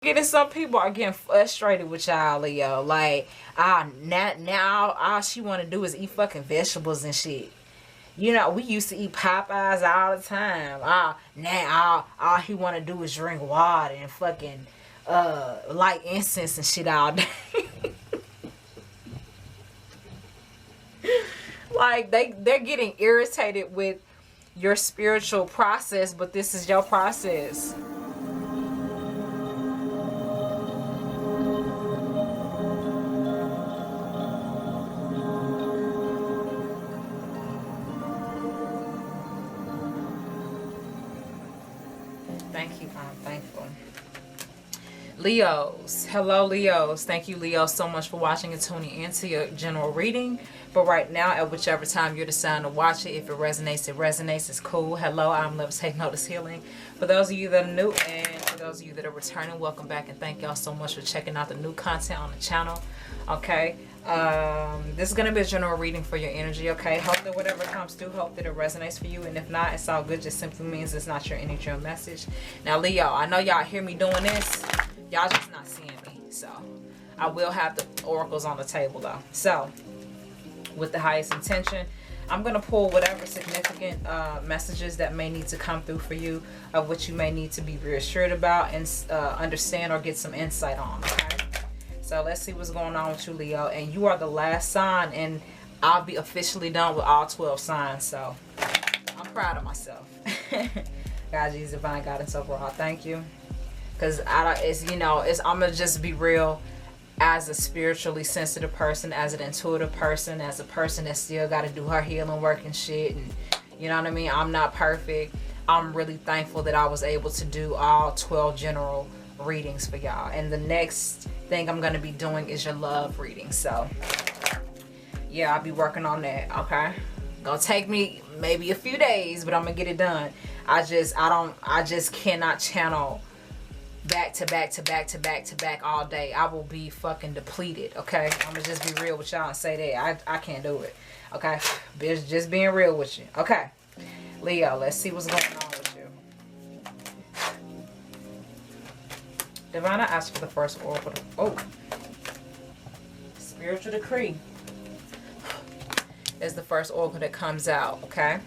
Getting some people are getting frustrated with y'all, Leo. Like, now all she want to do is eat fucking vegetables and shit. You know, we used to eat Popeyes all the time. Now all he want to do is drink water and fucking light incense and shit all day. Like they're getting irritated with your spiritual process, but this is your process. Thank you. I'm thankful. Leos. Hello, Leos. Thank you, Leos, so much for watching and tuning into your general reading. But right now, at whichever time you're deciding to watch it, if it resonates, it resonates. It's cool. Hello, I'm Levitating, Lotus Healing. For those of you that are new and for those of you that are returning, welcome back and thank y'all so much for checking out the new content on the channel. Okay. This is going to be a general reading for your energy, okay? Hope that whatever comes through, hope that it resonates for you. And if not, it's all good. Just simply means it's not your energy or message. Now, Leo, I know y'all hear me doing this. Y'all just not seeing me. So, I will have the oracles on the table, though. So, with the highest intention, I'm going to pull whatever significant messages that may need to come through for you, of what you may need to be reassured about and understand or get some insight on, okay? So let's see what's going on with you, Leo. And you are the last sign, and I'll be officially done with all 12 signs. So I'm proud of myself. God, Jesus, divine guidance overall. Thank you. Because I'm going to just be real. As a spiritually sensitive person, as an intuitive person, as a person that still got to do her healing work and shit. And you know what I mean? I'm not perfect. I'm really thankful that I was able to do all 12 general readings for y'all. And the next thing I'm going to be doing is your love reading. So yeah, I'll be working on that. Okay, gonna take me maybe a few days, but I'm gonna get it done. I just cannot channel back to back to back to back to back all day. I will be fucking depleted. Okay, I'm gonna just be real with y'all and say that I can't do it. Okay, just being real with you. Okay, Leo, let's see what's going on with you. Divine, I asked for the first oracle. Oh, spiritual decree is the first oracle that comes out. Okay,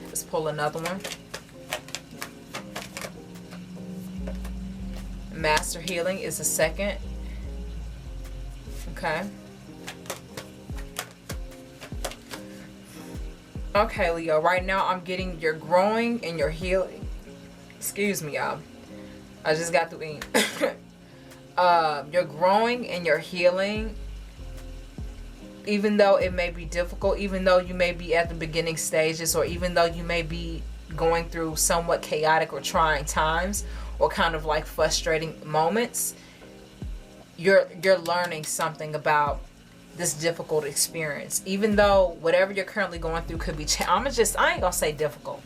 let's pull another one. Master healing is the second. Okay. Okay, Leo. Right now, I'm getting you're growing and you're healing. Excuse me, y'all. I just got through eating. You're growing and you're healing. Even though it may be difficult, even though you may be at the beginning stages, or even though you may be going through somewhat chaotic or trying times, or kind of like frustrating moments, you're learning something about this difficult experience. Even though whatever you're currently going through could be I ain't gonna say difficult.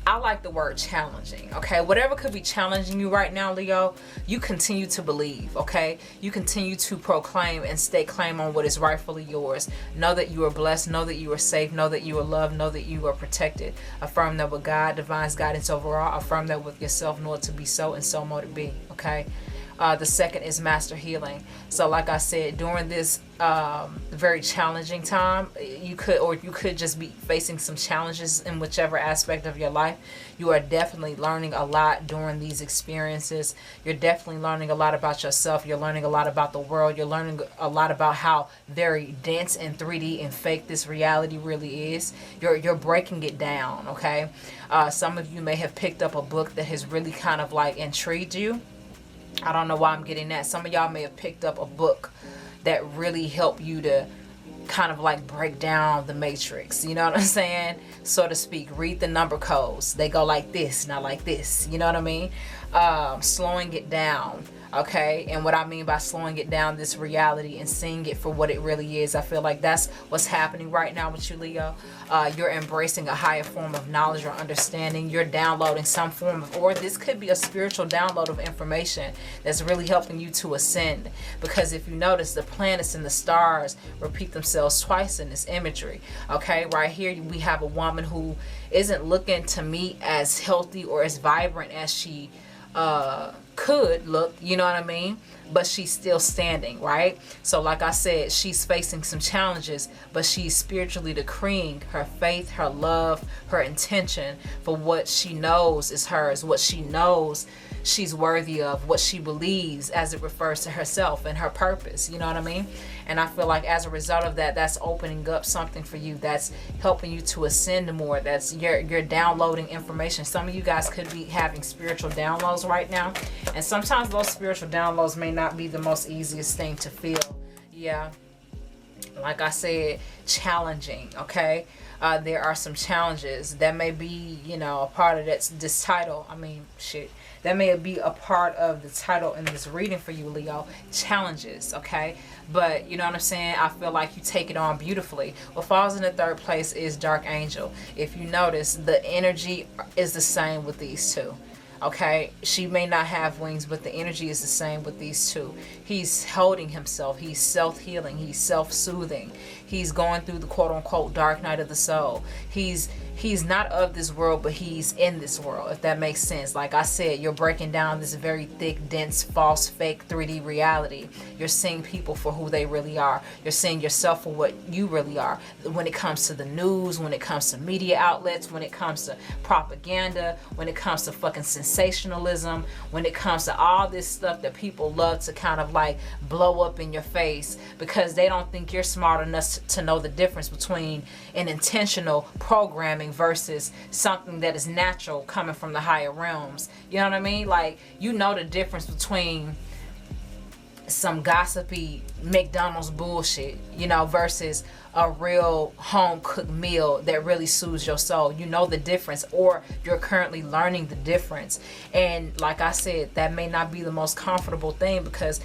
I like the word challenging. Okay, whatever could be challenging you right now, Leo, you continue to believe. Okay, you continue to proclaim and stake claim on what is rightfully yours. Know that you are blessed, know that you are safe, know that you are loved, know that you are protected. Affirm that with God, divine's guidance overall. Affirm that with yourself, know it to be so, and so mote it be. Okay, the second is master healing. So like I said, during this very challenging time, you could just be facing some challenges in whichever aspect of your life. You are definitely learning a lot during these experiences. You're definitely learning a lot about yourself. You're learning a lot about the world. You're learning a lot about how very dense and 3D and fake this reality really is. You're breaking it down. Okay, some of you may have picked up a book that has really kind of like intrigued you. I don't know why I'm getting that. Some of y'all may have picked up a book that really helped you to kind of like break down the matrix. You know what I'm saying? So to speak. Read the number codes. They go like this, not like this. You know what I mean? Slowing it down. Okay, and what I mean by slowing it down, this reality, and seeing it for what it really is. I feel like that's what's happening right now with you, Leo. You're embracing a higher form of knowledge or understanding. You're downloading some form of, or this could be a spiritual download of information that's really helping you to ascend. Because if you notice, the planets and the stars repeat themselves twice in this imagery. Okay, right here we have a woman who isn't looking to me as healthy or as vibrant as she could look, you know what I mean? But she's still standing, right? So like I said, she's facing some challenges, but she's spiritually decreeing her faith, her love, her intention for what she knows is hers, what she knows she's worthy of, what she believes as it refers to herself and her purpose, you know what I mean? And I feel like as a result of that, that's opening up something for you, that's helping you to ascend more, that's you're downloading information. Some of you guys could be having spiritual downloads right now, and sometimes those spiritual downloads may not be the most easiest thing to feel. Yeah, like I said, challenging, okay? There are some challenges that may be, you know, a part of this title. I mean, shit. That may be a part of the title in this reading for you, Leo. Challenges, okay? But, you know what I'm saying? I feel like you take it on beautifully. What falls in the third place is Dark Angel. If you notice, the energy is the same with these two. Okay, she may not have wings, but the energy is the same with these two. He's holding himself. He's self-healing. He's self-soothing. He's going through the quote-unquote dark night of the soul. He's not of this world, but he's in this world, if that makes sense. Like I said, you're breaking down this very thick, dense, false, fake 3D reality. You're seeing people for who they really are. You're seeing yourself for what you really are. When it comes to the news, when it comes to media outlets, when it comes to propaganda, when it comes to fucking sensationalism, when it comes to all this stuff that people love to kind of like blow up in your face because they don't think you're smart enough to know the difference between an intentional programming versus something that is natural coming from the higher realms. You know what I mean? Like, you know the difference between some gossipy McDonald's bullshit, you know, versus a real home cooked meal that really soothes your soul. You know the difference, or you're currently learning the difference. And like I said, that may not be the most comfortable thing because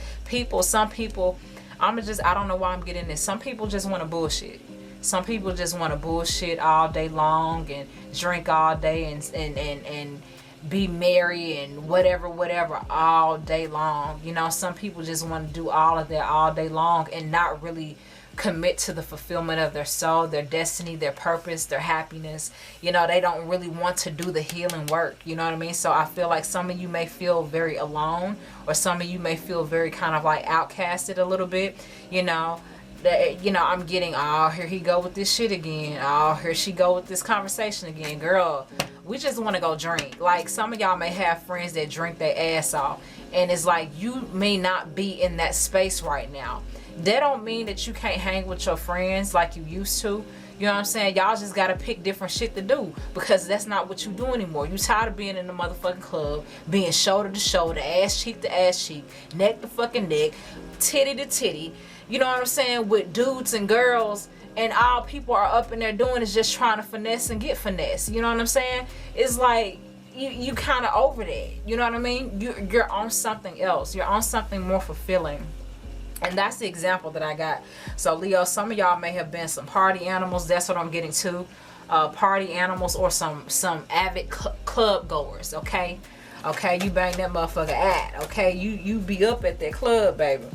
some people, I don't know why I'm getting this. Some people just want to bullshit. Some people just want to bullshit all day long and drink all day and be merry and whatever all day long. You know, some people just want to do all of that all day long and not really commit to the fulfillment of their soul, their destiny, their purpose, their happiness. You know, they don't really want to do the healing work. You know what I mean? So I feel like some of you may feel very alone, or some of you may feel very kind of like outcasted a little bit, you know. That, you know, I'm getting, oh, here he go with this shit again. Oh, here she go with this conversation again. Girl, we just want to go drink. Like, some of y'all may have friends that drink their ass off. And it's like, you may not be in that space right now. That don't mean that you can't hang with your friends like you used to. You know what I'm saying? Y'all just got to pick different shit to do, because that's not what you do anymore. You tired of being in the motherfucking club, being shoulder to shoulder, ass cheek to ass cheek, neck to fucking neck, titty to titty. You know what I'm saying? With dudes and girls, and all people are up in there doing is just trying to finesse and get finesse. You know what I'm saying? It's like you kind of over that. You know what I mean? You're on something else. You're on something more fulfilling. And that's the example that I got. So Leo, some of y'all may have been some party animals. That's what I'm getting to. Party animals, or some avid club goers. Okay, you bang that motherfucker at. Okay, you be up at that club, baby.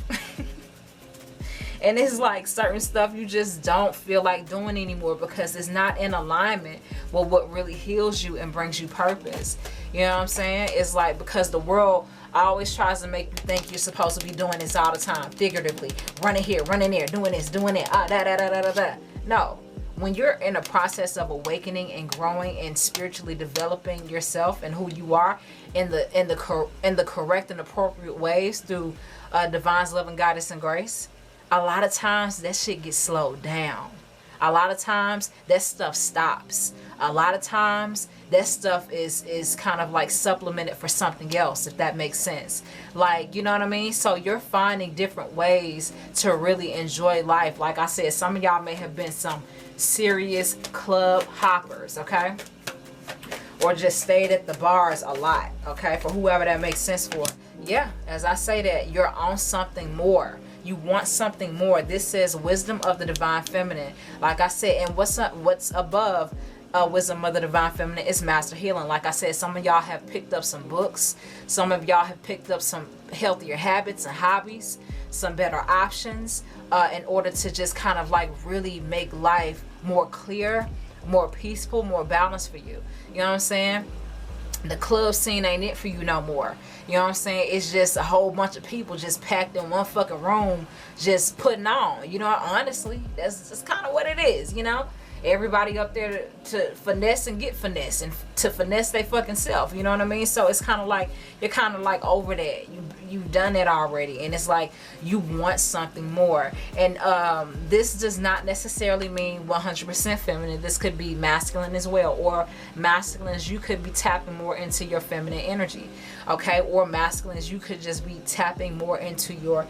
And it's like certain stuff you just don't feel like doing anymore because it's not in alignment with what really heals you and brings you purpose. You know what I'm saying? It's like, because the world always tries to make you think you're supposed to be doing this all the time, figuratively. Running here, running there, doing this, doing that. No. When you're in a process of awakening and growing and spiritually developing yourself and who you are in the correct and appropriate ways through divine's love and guidance and grace, a lot of times that shit gets slowed down. A lot of times that stuff stops. A lot of times that stuff is kind of like supplemented for something else, if that makes sense. Like, you know what I mean? So you're finding different ways to really enjoy life. Like I said, some of y'all may have been some serious club hoppers, okay? Or just stayed at the bars a lot, okay? For whoever that makes sense for. Yeah, as I say that, you're on something more. You want something more. This says wisdom of the divine feminine. Like I said, and what's above wisdom of the divine feminine is master healing. Like I said, some of y'all have picked up some books. Some of y'all have picked up some healthier habits and hobbies, some better options in order to just kind of like really make life more clear, more peaceful, more balanced for you. You know what I'm saying? The club scene ain't it for you no more. You know what I'm saying? It's just a whole bunch of people just packed in one fucking room, just putting on. You know, honestly, that's kind of what it is. You know, everybody up there to finesse and get finesse, and to finesse they fucking self. You know what I mean? So it's kind of like you're kind of like over that. You've done it already, and it's like you want something more. And this does not necessarily mean 100% feminine. This could be masculine as well, or masculines, you could be tapping more into your feminine energy, okay? Or masculines, you could just be tapping more into your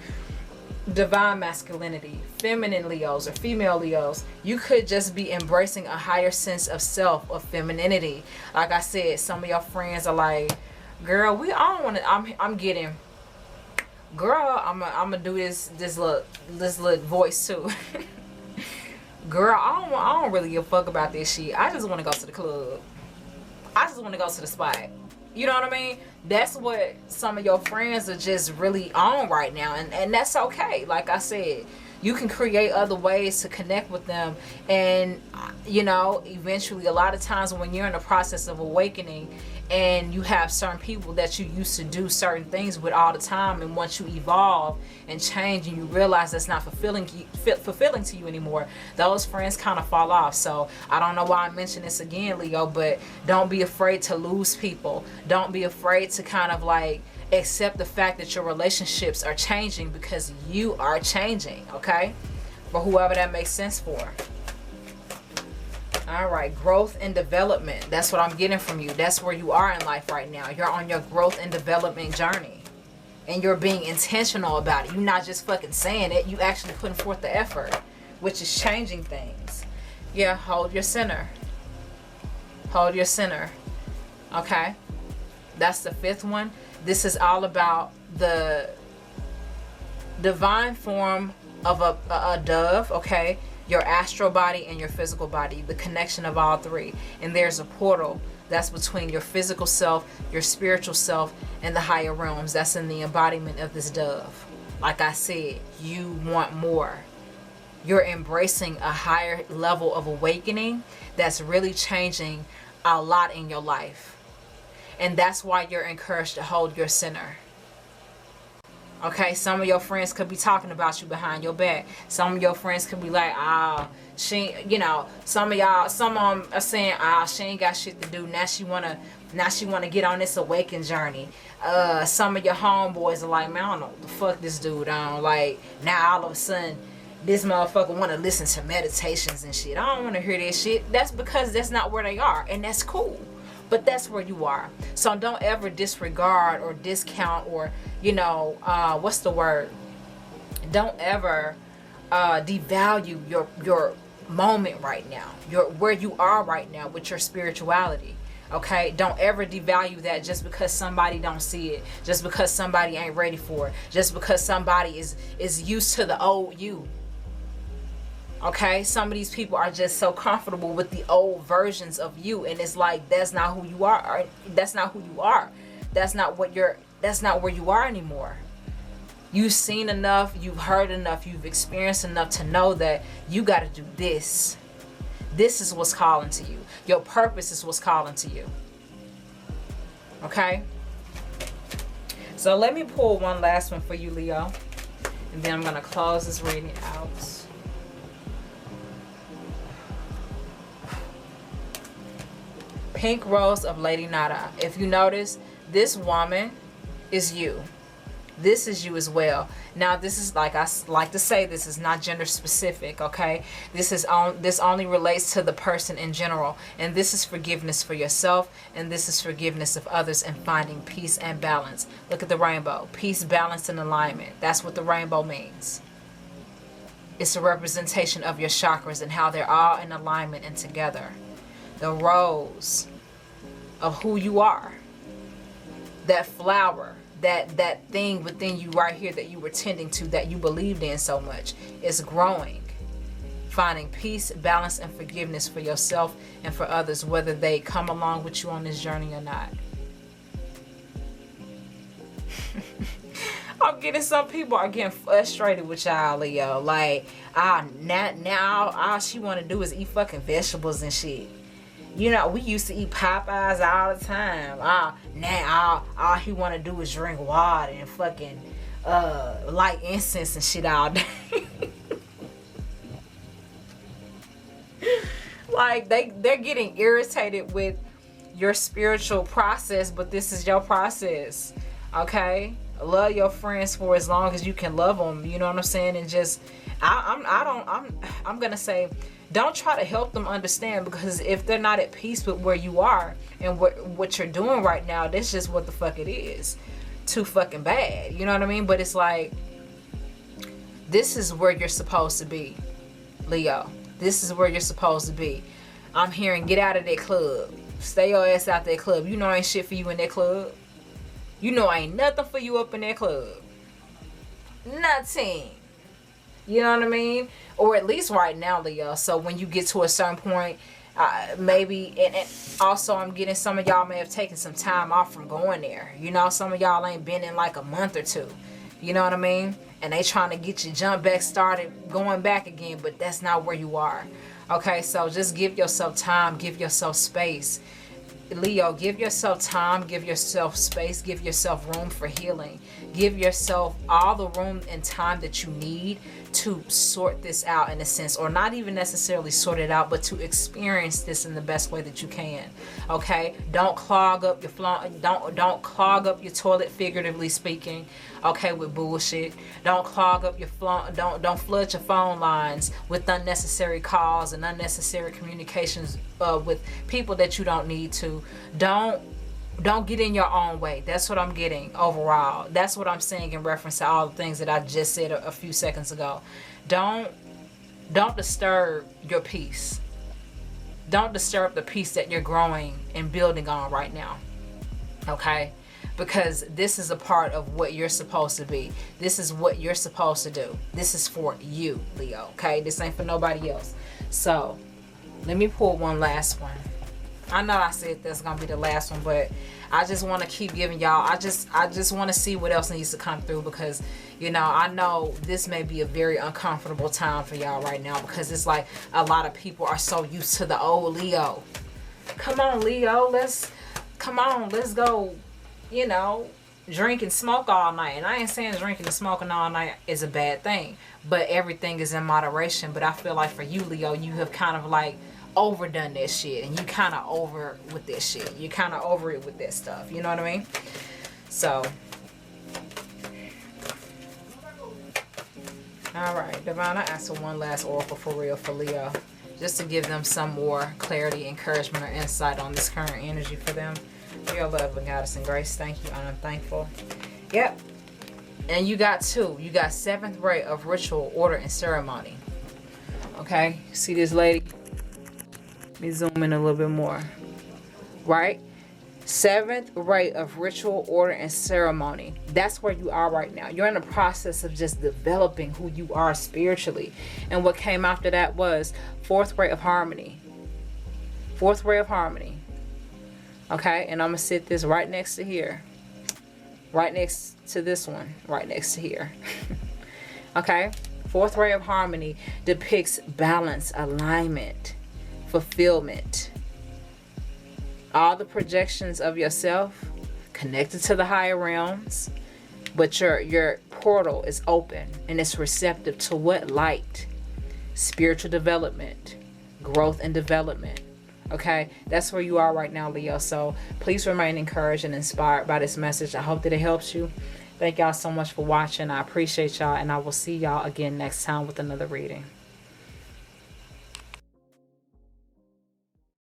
divine masculinity. Feminine Leos or female Leos, you could just be embracing a higher sense of self, of femininity. Like I said, some of your friends are like, girl, I don't want to, I'm getting, girl, I'm gonna do this little voice too. Girl, I don't really give a fuck about this shit. I just want to go to the club. I just want to go to the spot. You know what I mean? That's what some of your friends are just really on right now, and that's okay. Like I said, you can create other ways to connect with them, and you know, eventually, a lot of times when you're in the process of awakening and you have certain people that you used to do certain things with all the time, and once you evolve and change and you realize that's not fulfilling to you anymore, those friends kind of fall off. So I don't know why I mention this again, Leo, but don't be afraid to lose people. Don't be afraid to kind of like accept the fact that your relationships are changing, because you are changing, okay? For whoever that makes sense for. All right, growth and development. That's what I'm getting from you. That's where you are in life right now. You're on your growth and development journey, and you're being intentional about it. You're not just fucking saying it. You actually putting forth the effort, which is changing things. Yeah, hold your center. Hold your center. Okay, that's the fifth one. This is all about the divine form of a dove, okay? Your astral body and your physical body, the connection of all three. And there's a portal that's between your physical self, your spiritual self, and the higher realms. That's in the embodiment of this dove. Like I said, you want more. You're embracing a higher level of awakening that's really changing a lot in your life. And that's why you're encouraged to hold your center. Okay, some of your friends could be talking about you behind your back. Some of your friends could be like, she, you know, some of them are saying, she ain't got shit to do. Now she wanna get on this awakening journey. Some of your homeboys are like, man, I don't know what the fuck this dude on. Like, now all of a sudden, this motherfucker wanna listen to meditations and shit. I don't wanna hear that shit. That's because that's not where they are, and that's cool. But that's where you are. So don't ever disregard or discount or, you know, what's the word? Don't ever devalue your moment right now. Where you are right now with your spirituality. Okay? Don't ever devalue that just because somebody don't see it. Just because somebody ain't ready for it. Just because somebody is used to the old you. Okay, some of these people are just so comfortable with the old versions of you, and it's like that's not who you are. Or that's not who you are. That's not where you are anymore. You've seen enough, you've heard enough, you've experienced enough to know that you got to do this. This is what's calling to you. Your purpose is what's calling to you. Okay? So let me pull one last one for you, Leo, and then I'm going to close this reading out. Pink Rose of Lady Nada. If you notice, this woman is you. This is you as well. Now, this is, like I like to say, this is not gender specific, okay? This only relates to the person in general. And this is forgiveness for yourself, and this is forgiveness of others, and finding peace and balance. Look at the rainbow. Peace, balance, and alignment. That's what the rainbow means. It's a representation of your chakras and how they're all in alignment and together. The rose of who you are, that flower, that thing within you right here that you were tending to, that you believed in so much, is growing, finding peace, balance, and forgiveness for yourself and for others, whether they come along with you on this journey or not. I'm getting, some people are getting frustrated with y'all, Leo. Like, now all she want to do is eat fucking vegetables and shit. You know, we used to eat Popeyes all the time. Now all he want to do is drink water and fucking light incense and shit all day. Like they're getting irritated with your spiritual process, but this is your process. Okay, love your friends for as long as you can love them. You know what I'm saying? And just I'm gonna say, don't try to help them understand, because if they're not at peace with where you are and what you're doing right now, that's just what the fuck it is. Too fucking bad. You know what I mean? But it's like, this is where you're supposed to be, Leo. This is where you're supposed to be. I'm hearing, get out of that club. Stay your ass out that club. You know ain't shit for you in that club. You know ain't nothing for you up in that club. Nothing. You know what I mean? Or at least right now, Leo. So when you get to a certain point, maybe, and also I'm getting some of y'all may have taken some time off from going there. You know, some of y'all ain't been in like a month or two. You know what I mean? And they trying to get you jump back started, going back again, but that's not where you are. Okay, so just give yourself time, give yourself space. Leo, give yourself time, give yourself space, give yourself room for healing. Give yourself all the room and time that you need to sort this out, in a sense, or not even necessarily sort it out, but to experience this in the best way that you can. Okay, don't clog up your don't clog up your toilet, figuratively speaking. Okay, with bullshit. Don't clog up your don't flood your phone lines with unnecessary calls and unnecessary communications with people that you don't need to. Don't get in your own way. That's what I'm getting overall. That's what I'm saying in reference to all the things that I just said a few seconds ago. Don't disturb your peace. Don't disturb the peace that you're growing and building on right now. Okay? Because this is a part of what you're supposed to be. This is what you're supposed to do. This is for you, Leo. Okay? This ain't for nobody else. So, let me pull one last one. I know I said that's gonna be the last one, but I just want to keep giving y'all. I just want to see what else needs to come through, because you know, I know this may be a very uncomfortable time for y'all right now, because it's like a lot of people are so used to the old Leo. Come on, Leo, let's go, you know, drink and smoke all night. And I ain't saying drinking and smoking all night is a bad thing, but everything is in moderation. But I feel like for you, Leo, you have kind of like overdone that shit, and you kind of over with this shit. You kind of over it with that stuff. You know what I mean? So, all right, Divine, I asked for one last oracle for real for Leo, just to give them some more clarity, encouragement, or insight on this current energy for them. Your love and goddess and grace. Thank you, and I'm thankful. Yep. And you got two. You got seventh ray of ritual, order, and ceremony. Okay, see this lady? Let me zoom in a little bit more. Right? Seventh ray of ritual, order, and ceremony. That's where you are right now. You're in the process of just developing who you are spiritually. And what came after that was fourth ray of harmony. Fourth ray of harmony. Okay? And I'm going to sit this right next to here. Right next to this one. Right next to here. Okay? Fourth ray of harmony depicts balance, alignment, fulfillment. All the projections of yourself connected to the higher realms, but your portal is open and it's receptive to what? Light, spiritual development, growth and development. Okay, that's where you are right now, Leo. So please remain encouraged and inspired by this message. I hope that it helps you. Thank y'all so much for watching. I appreciate y'all, and I will see y'all again next time with another reading.